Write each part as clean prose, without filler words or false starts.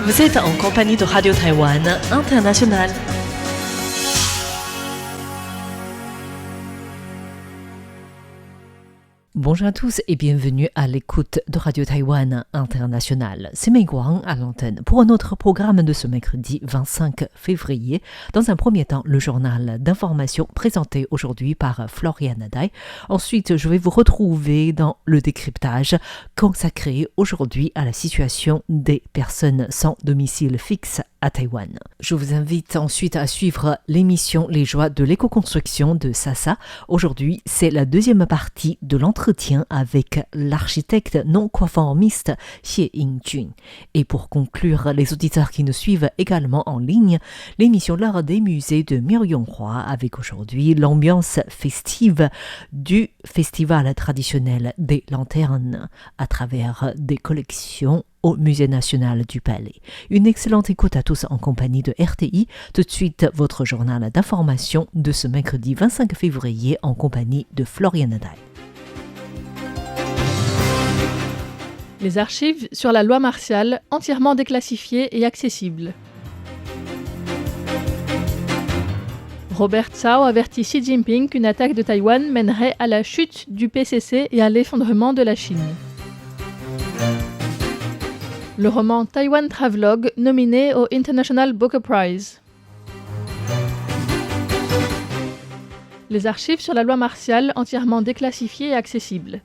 Vous êtes en compagnie de Radio Taïwan International. Bonjour à tous et bienvenue à l'écoute de Radio Taïwan International. C'est Mei Guang à l'antenne pour un autre programme de ce mercredi 25 février. Dans un premier temps, le journal d'information présenté aujourd'hui par Floriane Dai. Ensuite, je vais vous retrouver dans le décryptage consacré aujourd'hui à la situation des personnes sans domicile fixe à Taïwan. Je vous invite ensuite à suivre l'émission Les joies de l'éco-construction de Sasa. Aujourd'hui, c'est la deuxième partie de l'entretien avec l'architecte non-conformiste Xie Yingjun. Et pour conclure, les auditeurs qui nous suivent également en ligne, l'émission L'art des musées de Myrion-Hua avec aujourd'hui l'ambiance festive du festival traditionnel des lanternes à travers des collections au Musée national du Palais. Une excellente écoute à tous en compagnie de RTI. Tout de suite, votre journal d'information de ce mercredi 25 février en compagnie de Floriane Dai. Les archives sur la loi martiale entièrement déclassifiées et accessibles. Robert Tsao avertit Xi Jinping qu'une attaque de Taïwan mènerait à la chute du PCC et à l'effondrement de la Chine. Le roman Taiwan Travelogue nominé au International Booker Prize. Les archives sur la loi martiale entièrement déclassifiées et accessibles.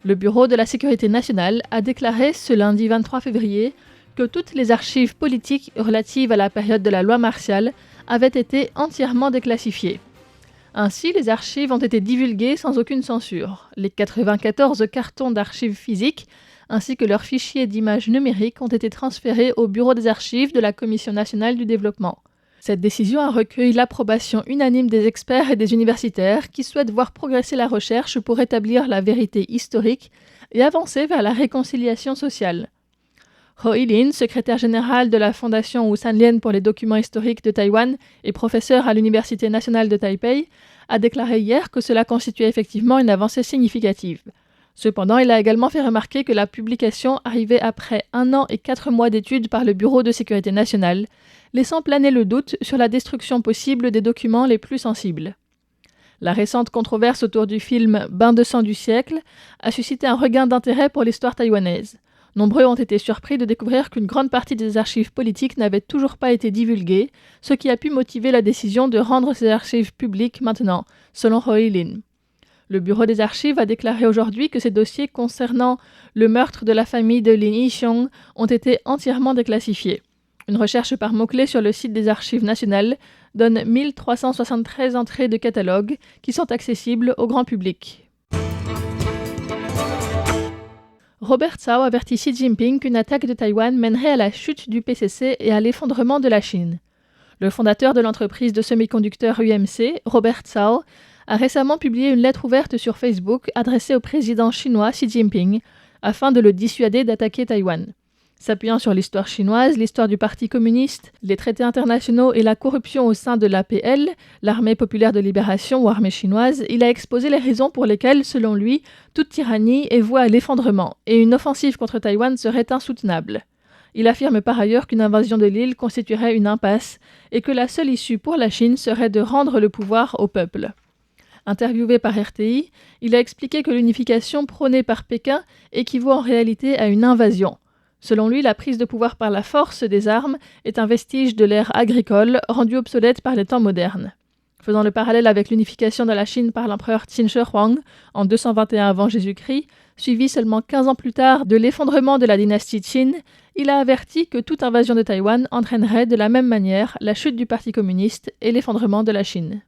Le Bureau de la Sécurité nationale a déclaré ce lundi 23 février que toutes les archives politiques relatives à la période de la loi martiale avaient été entièrement déclassifiées. Ainsi, les archives ont été divulguées sans aucune censure. Les 94 cartons d'archives physiques ainsi que leurs fichiers d'images numériques ont été transférés au Bureau des archives de la Commission nationale du développement. Cette décision a recueilli l'approbation unanime des experts et des universitaires qui souhaitent voir progresser la recherche pour établir la vérité historique et avancer vers la réconciliation sociale. Ho Yilin, secrétaire général de la Fondation Wu Sanlian pour les documents historiques de Taïwan et professeur à l'Université nationale de Taipei, a déclaré hier que cela constituait effectivement une avancée significative. Cependant, il a également fait remarquer que la publication arrivait après 1 an et 4 mois d'études par le Bureau de sécurité nationale, laissant planer le doute sur la destruction possible des documents les plus sensibles. La récente controverse autour du film « Bain de sang du siècle » a suscité un regain d'intérêt pour l'histoire taïwanaise. Nombreux ont été surpris de découvrir qu'une grande partie des archives politiques n'avaient toujours pas été divulguées, ce qui a pu motiver la décision de rendre ces archives publiques maintenant, selon Ho Yilin. Le Bureau des archives a déclaré aujourd'hui que ces dossiers concernant le meurtre de la famille de Lin Yixiong ont été entièrement déclassifiés. Une recherche par mots-clés sur le site des archives nationales donne 1373 entrées de catalogue qui sont accessibles au grand public. Robert Tsao avertit Xi Jinping qu'une attaque de Taïwan mènerait à la chute du PCC et à l'effondrement de la Chine. Le fondateur de l'entreprise de semi-conducteurs UMC, Robert Tsao, a récemment publié une lettre ouverte sur Facebook adressée au président chinois Xi Jinping afin de le dissuader d'attaquer Taïwan. S'appuyant sur l'histoire chinoise, l'histoire du Parti communiste, les traités internationaux et la corruption au sein de l'APL, l'Armée populaire de libération ou armée chinoise, il a exposé les raisons pour lesquelles, selon lui, toute tyrannie est vouée à l'effondrement et une offensive contre Taïwan serait insoutenable. Il affirme par ailleurs qu'une invasion de l'île constituerait une impasse et que la seule issue pour la Chine serait de rendre le pouvoir au peuple. Interviewé par RTI, il a expliqué que l'unification prônée par Pékin équivaut en réalité à une invasion. Selon lui, la prise de pouvoir par la force des armes est un vestige de l'ère agricole, rendu obsolète par les temps modernes. Faisant le parallèle avec l'unification de la Chine par l'empereur Qin Shi Huang en 221 avant Jésus-Christ, suivi seulement 15 ans plus tard de l'effondrement de la dynastie Qin, il a averti que toute invasion de Taïwan entraînerait de la même manière la chute du Parti communiste et l'effondrement de la Chine.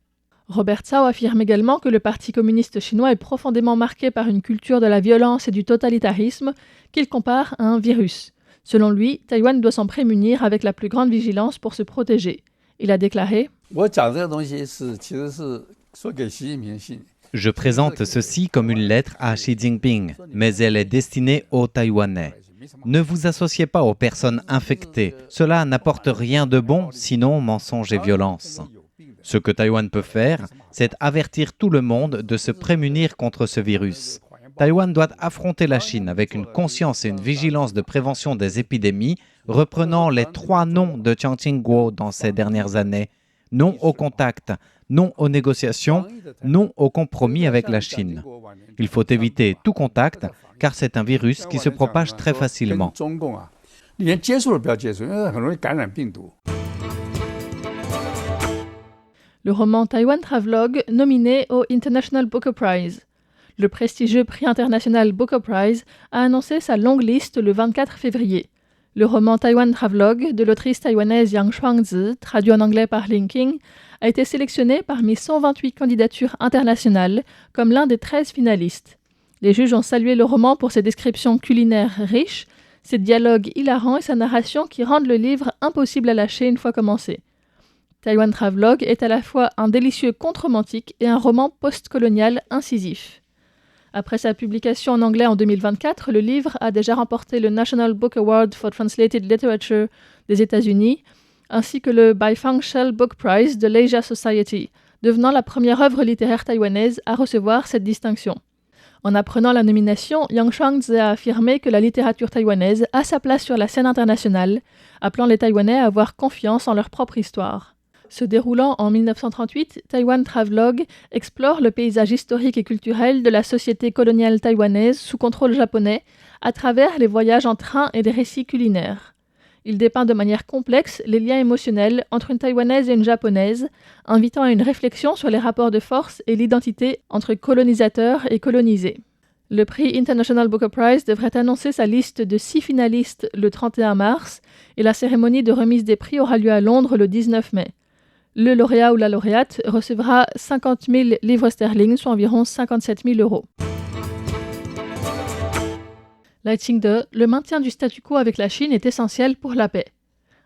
Robert Tsao affirme également que le Parti communiste chinois est profondément marqué par une culture de la violence et du totalitarisme qu'il compare à un virus. Selon lui, Taïwan doit s'en prémunir avec la plus grande vigilance pour se protéger. Il a déclaré « Je présente ceci comme une lettre à Xi Jinping, mais elle est destinée aux Taïwanais. Ne vous associez pas aux personnes infectées. Cela n'apporte rien de bon, sinon mensonge et violence. » Ce que Taïwan peut faire, c'est avertir tout le monde de se prémunir contre ce virus. Taïwan doit affronter la Chine avec une conscience et une vigilance de prévention des épidémies, reprenant les 3 noms de Chiang Ching-kuo dans ces dernières années. Non au contact, non aux négociations, non au compromis avec la Chine. Il faut éviter tout contact, car c'est un virus qui se propage très facilement. Le roman Taiwan Travelogue nominé au International Booker Prize. Le prestigieux prix international Booker Prize a annoncé sa longue liste le 24 février. Le roman Taiwan Travelogue de l'autrice taïwanaise Yang Shuangzi, traduit en anglais par Linking, a été sélectionné parmi 128 candidatures internationales comme l'un des 13 finalistes. Les juges ont salué le roman pour ses descriptions culinaires riches, ses dialogues hilarants et sa narration qui rendent le livre impossible à lâcher une fois commencé. Taiwan Travelogue est à la fois un délicieux conte romantique et un roman post-colonial incisif. Après sa publication en anglais en 2024, le livre a déjà remporté le National Book Award for Translated Literature des États-Unis, ainsi que le Bifunctional Book Prize de l'Asia Society, devenant la première œuvre littéraire taïwanaise à recevoir cette distinction. En apprenant la nomination, Yang Shuangzi a affirmé que la littérature taïwanaise a sa place sur la scène internationale, appelant les Taïwanais à avoir confiance en leur propre histoire. Se déroulant en 1938, Taiwan Travelogue explore le paysage historique et culturel de la société coloniale taïwanaise sous contrôle japonais à travers les voyages en train et des récits culinaires. Il dépeint de manière complexe les liens émotionnels entre une Taïwanaise et une Japonaise, invitant à une réflexion sur les rapports de force et l'identité entre colonisateurs et colonisés. Le prix International Booker Prize devrait annoncer sa liste de 6 finalistes le 31 mars et la cérémonie de remise des prix aura lieu à Londres le 19 mai. Le lauréat ou la lauréate recevra 50 000 livres sterling, soit environ 57 000 euros. Lai Ching-te, le maintien du statu quo avec la Chine est essentiel pour la paix.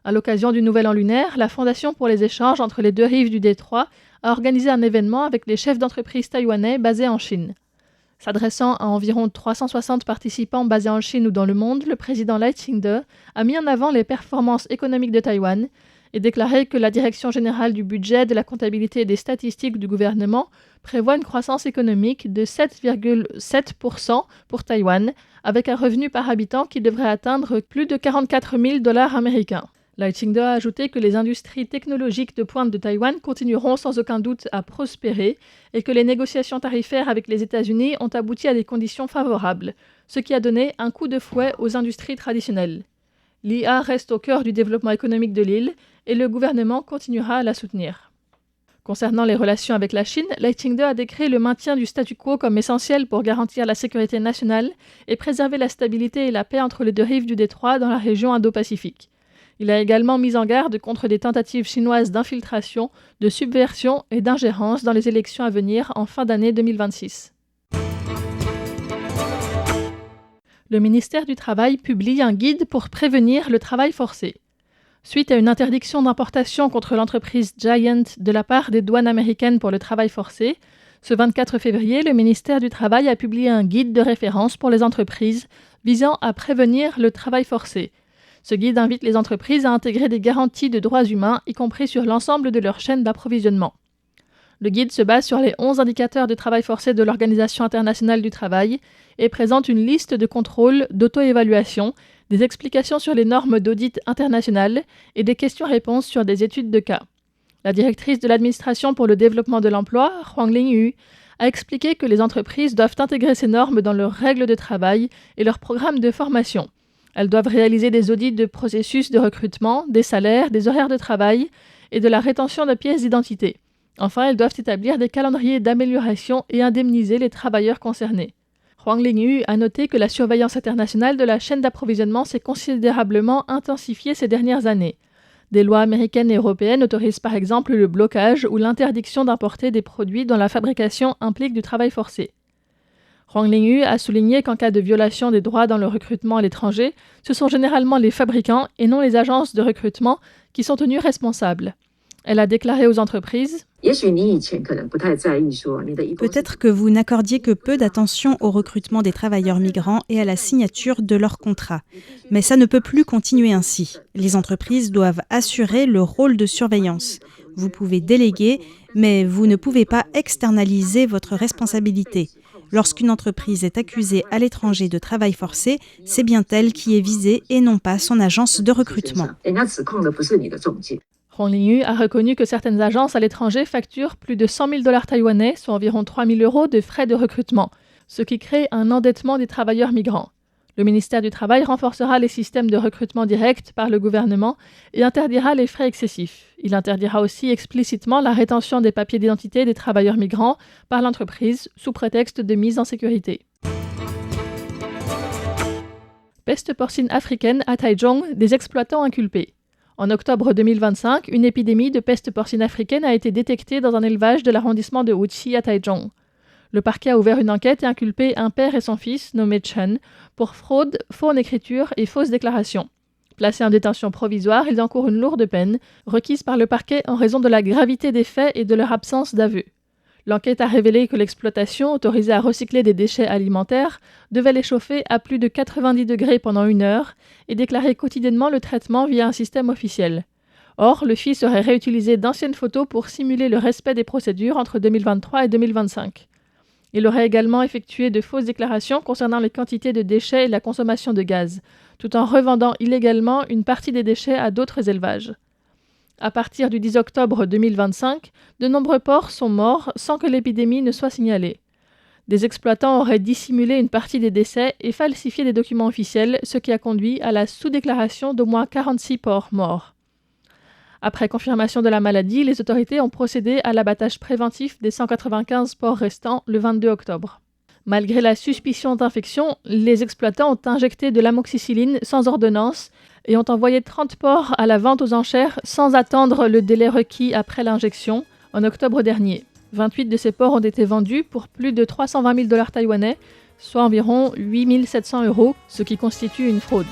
À l'occasion du Nouvel An lunaire, la Fondation pour les échanges entre les deux rives du détroit a organisé un événement avec les chefs d'entreprise taïwanais basés en Chine. S'adressant à environ 360 participants basés en Chine ou dans le monde, le président Lai Ching-te a mis en avant les performances économiques de Taïwan et déclaré que la Direction générale du budget, de la comptabilité et des statistiques du gouvernement prévoit une croissance économique de 7,7% pour Taïwan, avec un revenu par habitant qui devrait atteindre plus de 44 000 $ américains. Lai Ching-te a ajouté que les industries technologiques de pointe de Taïwan continueront sans aucun doute à prospérer et que les négociations tarifaires avec les États-Unis ont abouti à des conditions favorables, ce qui a donné un coup de fouet aux industries traditionnelles. L'IA reste au cœur du développement économique de l'île et le gouvernement continuera à la soutenir. Concernant les relations avec la Chine, Lai Ching-te a décrit le maintien du statu quo comme essentiel pour garantir la sécurité nationale et préserver la stabilité et la paix entre les deux rives du détroit dans la région Indo-Pacifique. Il a également mis en garde contre des tentatives chinoises d'infiltration, de subversion et d'ingérence dans les élections à venir en fin d'année 2026. Le ministère du Travail publie un guide pour prévenir le travail forcé. Suite à une interdiction d'importation contre l'entreprise Giant de la part des douanes américaines pour le travail forcé, ce 24 février, le ministère du Travail a publié un guide de référence pour les entreprises visant à prévenir le travail forcé. Ce guide invite les entreprises à intégrer des garanties de droits humains, y compris sur l'ensemble de leur chaîne d'approvisionnement. Le guide se base sur les 11 indicateurs de travail forcé de l'Organisation internationale du travail et présente une liste de contrôles, d'auto-évaluation, des explications sur les normes d'audit internationales et des questions-réponses sur des études de cas. La directrice de l'administration pour le développement de l'emploi, Huang Lingyu, a expliqué que les entreprises doivent intégrer ces normes dans leurs règles de travail et leurs programmes de formation. Elles doivent réaliser des audits de processus de recrutement, des salaires, des horaires de travail et de la rétention de pièces d'identité. Enfin, elles doivent établir des calendriers d'amélioration et indemniser les travailleurs concernés. Huang Lingyu a noté que la surveillance internationale de la chaîne d'approvisionnement s'est considérablement intensifiée ces dernières années. Des lois américaines et européennes autorisent par exemple le blocage ou l'interdiction d'importer des produits dont la fabrication implique du travail forcé. Huang Lingyu a souligné qu'en cas de violation des droits dans le recrutement à l'étranger, ce sont généralement les fabricants et non les agences de recrutement qui sont tenues responsables. Elle a déclaré aux entreprises « Peut-être que vous n'accordiez que peu d'attention au recrutement des travailleurs migrants et à la signature de leurs contrats. Mais ça ne peut plus continuer ainsi. Les entreprises doivent assurer le rôle de surveillance. Vous pouvez déléguer, mais vous ne pouvez pas externaliser votre responsabilité. Lorsqu'une entreprise est accusée à l'étranger de travail forcé, c'est bien elle qui est visée et non pas son agence de recrutement. Hong Lingyu a reconnu que certaines agences à l'étranger facturent plus de 100 000 $ taïwanais, soit environ 3 000 € de frais de recrutement, ce qui crée un endettement des travailleurs migrants. Le ministère du Travail renforcera les systèmes de recrutement direct par le gouvernement et interdira les frais excessifs. Il interdira aussi explicitement la rétention des papiers d'identité des travailleurs migrants par l'entreprise sous prétexte de mise en sécurité. Peste porcine africaine à Taichung, des exploitants inculpés. En octobre 2025, une épidémie de peste porcine africaine a été détectée dans un élevage de l'arrondissement de Wuxi à Taichung. Le parquet a ouvert une enquête et inculpé un père et son fils, nommés Chen, pour fraude, faux en écriture et fausses déclarations. Placés en détention provisoire, ils encourent une lourde peine, requise par le parquet en raison de la gravité des faits et de leur absence d'aveu. L'enquête a révélé que l'exploitation, autorisée à recycler des déchets alimentaires, devait les chauffer à plus de 90 degrés pendant 1 heure et déclarer quotidiennement le traitement via un système officiel. Or, le fils aurait réutilisé d'anciennes photos pour simuler le respect des procédures entre 2023 et 2025. Il aurait également effectué de fausses déclarations concernant les quantités de déchets et la consommation de gaz, tout en revendant illégalement une partie des déchets à d'autres élevages. À partir du 10 octobre 2025, de nombreux porcs sont morts sans que l'épidémie ne soit signalée. Des exploitants auraient dissimulé une partie des décès et falsifié des documents officiels, ce qui a conduit à la sous-déclaration d'au moins 46 porcs morts. Après confirmation de la maladie, les autorités ont procédé à l'abattage préventif des 195 porcs restants le 22 octobre. Malgré la suspicion d'infection, les exploitants ont injecté de l'amoxicilline sans ordonnance et ont envoyé 30 porcs à la vente aux enchères sans attendre le délai requis après l'injection en octobre dernier. 28 de ces porcs ont été vendus pour plus de 320 000 $ taïwanais, soit environ 8 700 €, ce qui constitue une fraude.